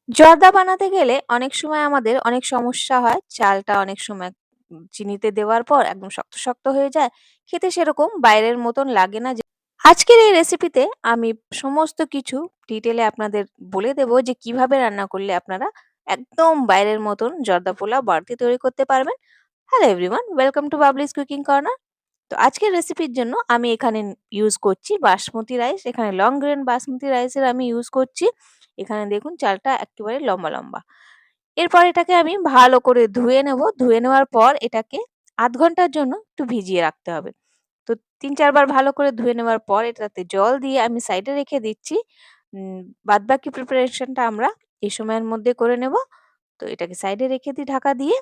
জর্দা বানাতে গেলে অনেক সময় আমাদের অনেক সমস্যা হয়। চালটা অনেক সময় চিনিতে দেওয়ার পর একদম শক্ত, শক্ত হয়ে যায়। খেতে সেরকম বাইরের মতন লাগে না। আজকের এই রেসিপিতে আমি সমস্ত কিছু ডিটেইলে আপনাদের বলে দেব যে কিভাবে রান্না করলে আপনারা একদম বাইরের মতন জর্দা পোলাও বাড়িতে তৈরি করতে পারবেন। হ্যালো এভরিওয়ান, ওয়েলকাম টু বাবলিস কুকিং কর্নার। তো আজকের রেসিপির জন্য আমি এখানে ইউজ করছি বাসমতি রাইস। এখানে লং গ্রেন বাসমতি রাইসের আমি ইউজ করছি। এখানে দেখুন চালটা একেবারে লম্বা, লম্বা। এরপর এটাকে আমি ভালো করে ধুয়ে নেব। ধুয়ে নেওয়ার পর এটাকে ০.৫ ঘন্টার জন্য একটু ভিজিয়ে রাখতে হবে। তো ৩-৪ বার ভালো করে ধুয়ে নেওয়ার পর এটাতে জল দিয়ে আমি সাইডে রেখে দিচ্ছি। উম বাদবাকি প্রিপারেশনটা আমরা এই সময়ের মধ্যে করে নেব। তো এটাকে সাইডে রেখে দিই ঢাকা দিয়ে।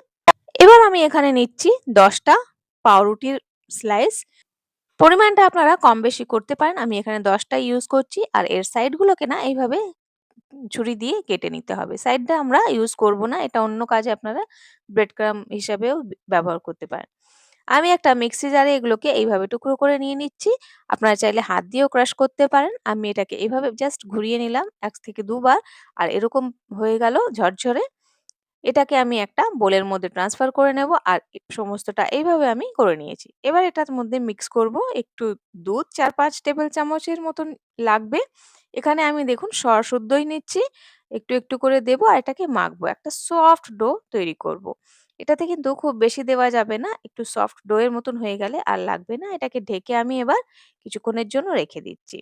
এবার আমি এখানে নিচ্ছি ১০ টা পাউরুটির স্লাইস। পরিমাণটা আপনারা কম বেশি করতে পারেন। আমি এখানে ১০ টা ইউজ করছি। আর এর সাইড গুলোকে না এইভাবে ছুরি দিয়ে কেটে নিতে হবে। সাইডটা আমরা ইউজ করব না। এটা অন্য কাজে আপনারা ব্রেড ক্রাম্ব হিসাবেও ব্যবহার করতে পারেন। আমি একটা মিক্সি জারে এগুলোকে এইভাবে টুকরো করে নিয়ে নিচ্ছি। আপনারা চাইলে হাত দিয়েও ক্রাশ করতে পারেন। আমি এটাকে এভাবে জাস্ট ঘুরিয়ে নিলাম ১ থেকে ২ বার। আর এরকম হয়ে গেল ঝরঝরে। এটাকে আমি একটা বোলের মধ্যে ট্রান্সফার করে নেব। আর সমস্তটা এইভাবে আমি করে নিয়েছি। এবার এটার মধ্যে মিক্স করব। একটু দুধ ৪-৫ টেবিল চামচের মতন লাগবে। এখানে আমি দেখুন সরশুদ্ধই নিচ্ছি। একটু, একটু করে দেব আর এটাকে মাখবো। একটা সফট ডো তৈরি করব। এটাতে কিন্তু খুব বেশি দেওয়া যাবে না। একটু সফট ডো এর মতন হয়ে গেলে আর লাগবে না। এটাকে ঢেকে আমি এবার কিছুক্ষণের জন্য রেখে দিচ্ছি।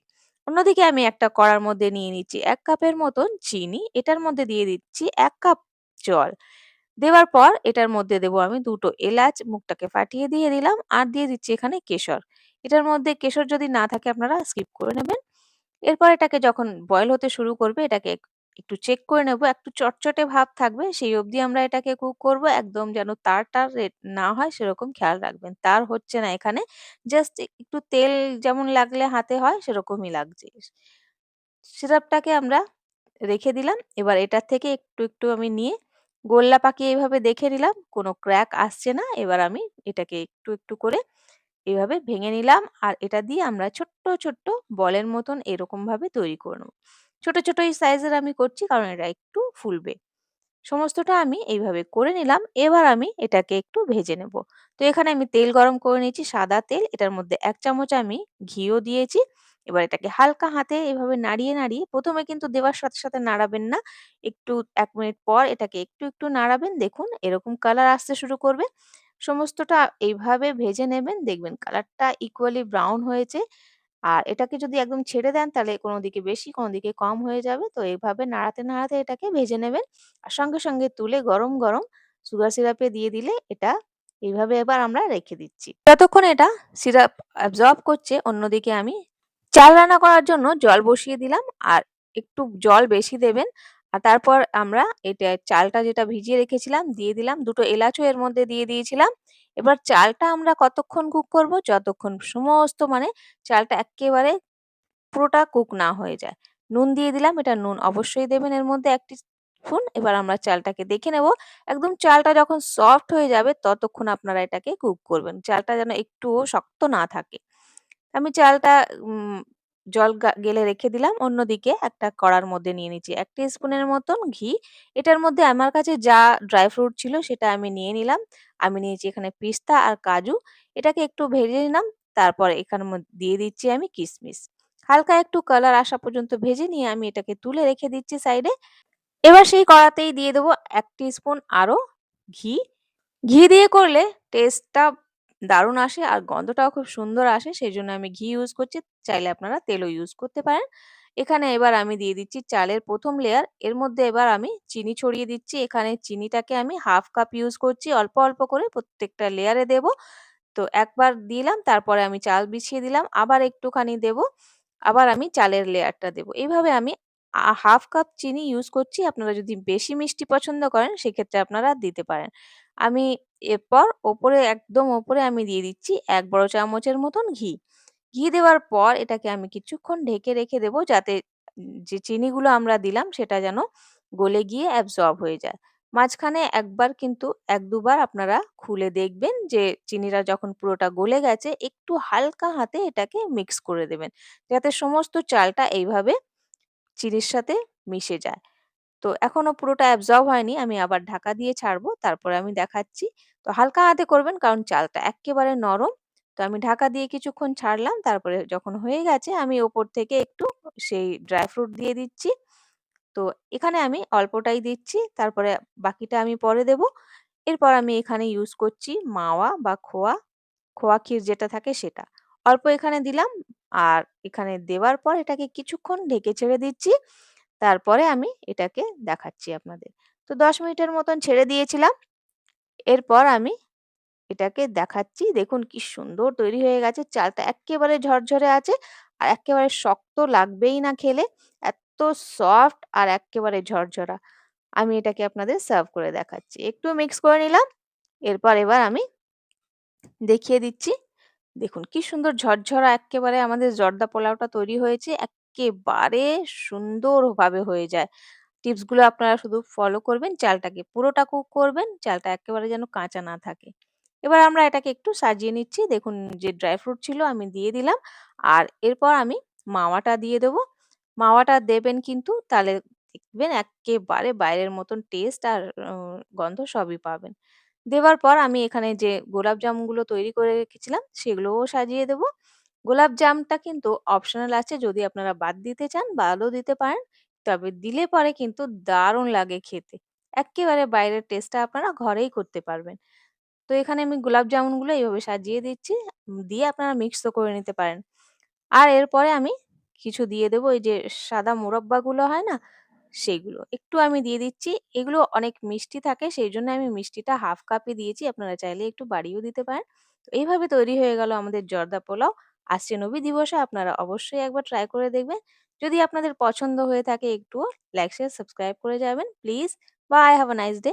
অন্যদিকে আমি একটা কড়ার মধ্যে নিয়ে নিচ্ছি ১ কাপের মতন চিনি। এটার মধ্যে দিয়ে দিচ্ছি ১ কাপ জল। দেওয়ার পর এটার মধ্যে দেব আমি ২ টো এলাচ, মুখটাকে ফাটিয়ে দিয়ে দিলাম। আর দিয়ে দিচ্ছি এখানে কেশর। এটার মধ্যে কেশর যদি না থাকে আপনারা স্কিপ করে নেবেন। এরপর এটাকে যখন বয়েল হতে শুরু করবে এটাকে একটু চেক করে নেব। একটু চটচটে ভাব থাকবে সেই অবধি আমরা এটাকে কুক করব। একদম যেন তার না হয় সেরকম খেয়াল রাখবেন। তার হচ্ছে না এখানে। জাস্ট একটু তেল যেমন লাগলে হাতে হয় সেরকমই লাগছে। সিরাপটাকে আমরা রেখে দিলাম। এবার এটার থেকে একটু, একটু আমি নিয়ে গোল্লা পাকিয়ে এভাবে দেখে নিলাম। কোনো ক্র্যাক আসছে না। এবার আমি এটাকে একটু, একটু করে এভাবে ভেঙে নিলাম। আর এটা দিয়ে আমরা ছোট্ট, ছোট্ট বলের মতন এরকমভাবে তৈরি করে নেব। ছোট, ছোট এই সাইজের আমি করছি কারণ এটা একটু ফুলবে। সমস্তটা আমি এইভাবে করে নিলাম। এবার আমি এটাকে একটু ভেজে নেব। তো এখানে আমি তেল গরম করে নিয়েছি, সাদা তেল। এটার মধ্যে ১ চামচ আমি ঘিও দিয়েছি। এবার এটাকে হালকা হাতে এভাবে নাড়িয়ে, নাড়িয়ে ১ম এ কিন্তু দেওয়ার সাথে, সাথে নাড়াবেন না। একটু ১ মিনিট পর এটাকে একটু, একটু নাড়াবেন। দেখুন এরকম কালার আসতে শুরু করবে। সমস্তটা এইভাবে ভেজে নেবেন। দেখবেন কালারটা ইকুয়ালি ব্রাউন হয়েছে। আর এটাকে যদি একদম ছেড়ে দেন তাহলে কোনো দিকে বেশি কোনো দিকে কম হয়ে যাবে। তো এভাবে নাড়াতে, নাড়াতে এটাকে ভেজে নেবেন। আর সঙ্গে, সঙ্গে তুলে গরম, গরম সুগার সিরাপে দিয়ে দিলে এটা এইভাবে এবার আমরা রেখে দিচ্ছি। যতক্ষণ এটা সিরাপ অ্যাবজর্ব করছে অন্যদিকে আমি চাল রান্না করার জন্য জল বসিয়ে দিলাম। আর একটু জল বেশি দেবেন। আর তারপর আমরা এটা চালটা যেটা ভিজিয়ে রেখেছিলাম দিয়ে দিলাম। ২ টো এলাচও এর মধ্যে দিয়ে দিয়েছিলাম। এবার চালটা আমরা কতক্ষণ কুক করব? যতক্ষণ সমস্ত মানে চালটা এক্কেবারে পুরোটা কুক না হয়ে যায়। নুন দিয়ে দিলাম। এটা নুন অবশ্যই দেবেন এর মধ্যে ১ স্পুন। এবার আমরা চালটাকে দেখে নেব। একদম চালটা যখন সফট হয়ে যাবে ততক্ষণ আপনারা এটাকে কুক করবেন। চালটা যেন একটুও শক্ত না থাকে। আমি চালটা উম জল গেলে রেখে দিলাম। অন্যদিকে একটা কড়ার মধ্যে নিয়ে নিচ্ছি ১ স্পুনের মতন ঘি। এটার মধ্যে আমার কাছে যা ড্রাই ফ্রুট ছিল সেটা আমি নিয়ে নিলাম। আমি নিয়েছি এখানে পিস্তা আর কাজু। এটাকে একটু ভেজে নিলাম। তারপর এখানের দিয়ে দিচ্ছি আমি কিশমিশ। হালকা একটু কালার আসা পর্যন্ত ভেজে নিয়ে আমি এটাকে তুলে রেখে দিচ্ছি সাইডে। এবার সেই কড়াতেই দিয়ে দেবো ১ স্পুন আরো ঘি। ঘি দিয়ে করলে টেস্টটা দারুণ আসে আর গন্ধটাও খুব সুন্দর আসে। সেজন্য আমি ঘি ইউজ করছি। চাইলে আপনারা তেলও ইউজ করতে পারেন। এখানে এবার আমি দিয়ে দিচ্ছি চালের ১ম লেয়ার। এর মধ্যে এবার আমি চিনি ছড়িয়ে দিচ্ছি। এখানে চিনিটাকে আমি ১/২ কাপ ইউজ করছি। অল্প, অল্প করে প্রত্যেকটা লেয়ারে দেব। তো একবার দিলাম, তারপরে আমি চাল বিছিয়ে দিলাম। আবার একটুখানি দেব। আবার আমি চালের লেয়ারটা দেব। এভাবে আমি ১/২ কাপ চিনি ইউজ করছি। আপনারা যদি বেশি মিষ্টি পছন্দ করেন সেক্ষেত্রে আপনারা দিতে পারেন। আমি এরপর ওপরে একদম ওপরে আমি দিয়ে দিচ্ছি ১ বড় চামচের মতন ঘি। ঘি দেওয়ার পর এটাকে আমি কিছুক্ষণ ঢেকে রেখে দেব যাতে যে চিনিগুলো আমরা দিলাম সেটা যেন গলে গিয়ে অ্যাবসর্ব হয়ে যায়। মাঝখানে একবার কিন্তু ১-২ বার আপনারা খুলে দেখবেন যে চিনিটা যখন পুরোটা গলে গেছে একটু হালকা হাতে এটাকে মিক্স করে দেবেন। যাতে সমস্ত চালটা এইভাবে চিনির সাথে মিশে যায়। তো এখনো পুরোটা অ্যাবজর্ব হয়নি। আমি আবার ঢাকা দিয়ে ছাড়বো। তারপরে আমি দেখাচ্ছি। তো হালকা হাতে করবেন কারণ চালটা এক্কেবারে নরম। তো আমি ঢাকা দিয়ে কিছুক্ষণ ছাড়লাম। তারপরে যখন হয়ে গেছে আমি ওপর থেকে একটু সেই ড্রাই ফ্রুট দিয়ে দিচ্ছি। তো এখানে আমি অল্পটাই দিচ্ছি। তারপরে বাকিটা আমি পরে দেব। এরপর আমি এখানে ইউজ করছি মাওয়া বা খোয়া, খোয়া ক্ষীর যেটা থাকে সেটা। অল্প এখানে দিলাম আর এখানে দেওয়ার পর এটাকে কিছুক্ষণ ঢেকে ছেড়ে দিচ্ছি। তারপরে আমি এটাকে দেখাচ্ছি আপনাদের। তো ১০ মিনিটের মতন ছেড়ে দিয়েছিলাম। এরপর আমি এটাকে দেখাচ্ছি। দেখুন কি সুন্দর তৈরি হয়ে গেছে। চালটা এক্কেবারে ঝরঝরে আছে। আর এক্কেবারে শক্ত লাগবেই না খেলে। এত্ত সফট আর এক্কেবারে ঝরঝরা। আমি এটাকে আপনাদের সার্ভ করে দেখাচ্ছি। একটু মিক্স করে নিলাম। এবার আমি দেখিয়ে দিচ্ছি। দেখুন কি সুন্দর ঝরঝরা এক্কেবারে আমাদের জর্দা পোলাওটা তৈরি হয়েছে। এক্কেবারে সুন্দরভাবে হয়ে যায়। টিপস গুলো আপনারা শুধু ফলো করবেন। চালটাকে পুরোটা কুক করবেন। চালটা একেবারে যেন কাঁচা না থাকে। এবার আমরা এটাকে একটু সাজিয়ে নিচ্ছি। দেখুন যে ড্রাই ফ্রুট ছিল আমি দিয়ে দিলাম। আর এরপর আমি মাওয়াটা দিয়ে দেবো। মাওয়াটা দেবেন কিন্তু তাহলে দেখবেন এক্কেবারে বাইরের মতন টেস্ট আর গন্ধ সবই পাবেন। দেওয়ার পর আমি এখানে যে গোলাপ জামগুলো তৈরি করে রেখেছিলাম সেগুলোও সাজিয়ে দেবো। গোলাপ জামটা কিন্তু অপশনাল আছে যদি আপনারা বাদ দিতে চান বাদও দিতে পারেন। তবে দিলে পরে কিন্তু দারুণ লাগে খেতে। এক্কেবারে বাইরের টেস্টটা আপনারা ঘরেই করতে পারবেন। তো এখানে আমি গোলাপ জামুনগুলো এইভাবে সাজিয়ে দিচ্ছি। দিয়ে আপনারা মিক্সও করে নিতে পারেন। আর এরপরে আমি কিছু দিয়ে দেবো এই যে সাদা মোরব্বাগুলো হয় না? সেগুলো। একটু আমি দিয়ে দিচ্ছি। এগুলো অনেক মিষ্টি থাকে সেইজন্য আমি মিষ্টিটা হাফ কাপই দিয়েছি। আপনারা চাইলে একটু বাড়িয়েও দিতে পারেন। তো এইভাবে তৈরি হয়ে গেল আমাদের জর্দা পোলাও। আসছে নবী দিবসে আপনারা অবশ্যই একবার ট্রাই করে দেখবেন। যদি আপনাদের পছন্দ হয়ে থাকে একটুও লাইক, শেয়ার, সাবস্ক্রাইব করে যাবেন please. Bye, have a nice day.